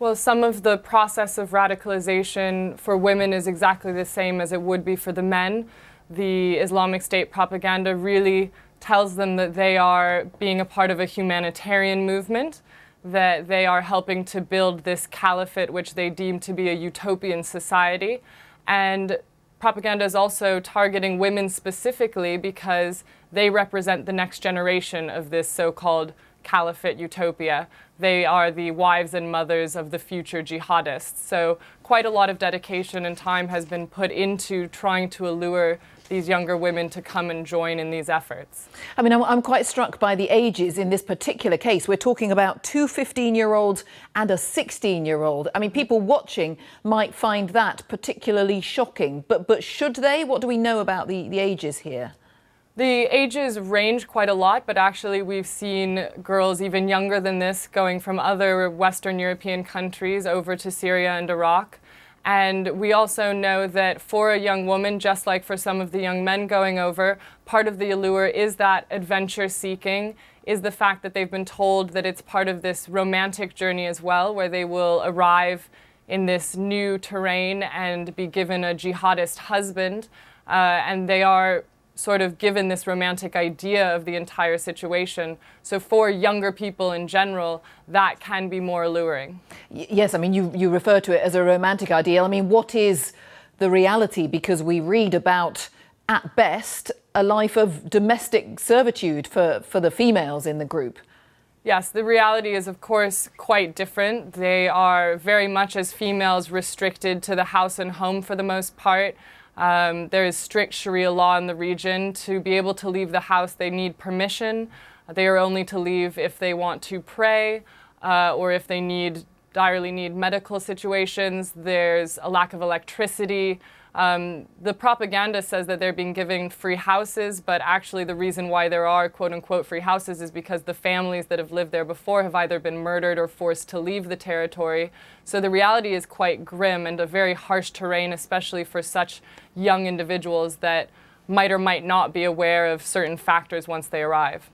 Well, some of the process of radicalization for women is exactly the same as it would be for the men. The Islamic State propaganda really tells them that they are being a part of a humanitarian movement, that they are helping to build this caliphate which they deem to be a utopian society. And propaganda is also targeting women specifically because they represent the next generation of this so-called caliphate utopia. They are the wives and mothers of the future jihadists. So quite a lot of dedication and time has been put into trying to allure these younger women to come and join in these efforts. I mean, I'm quite struck by the ages in this particular case. We're talking about two 15-year-olds and a 16-year-old. I mean, people watching might find that particularly shocking, but should they? What do we know about the ages here? The ages range quite a lot, but actually we've seen girls even younger than this going from other Western European countries over to Syria and Iraq. And we also know that for a young woman, just like for some of the young men going over, part of the allure is that adventure seeking, is the fact that they've been told that it's part of this romantic journey as well, where they will arrive in this new terrain and be given a jihadist husband, and they are sort of given this romantic idea of the entire situation. So for younger people in general, that can be more alluring. Yes, I mean, you refer to it as a romantic ideal. I mean, what is the reality? Because we read about, at best, a life of domestic servitude for the females in the group. Yes, the reality is, of course, quite different. They are very much, as females, restricted to the house and home for the most part. There is strict Sharia law in the region. To be able to leave the house, they need permission. They are only to leave if they want to pray or if they direly need medical situations. There's a lack of electricity. The propaganda says that they're being given free houses, but actually the reason why there are quote-unquote free houses is because the families that have lived there before have either been murdered or forced to leave the territory. So the reality is quite grim and a very harsh terrain, especially for such young individuals that might or might not be aware of certain factors once they arrive.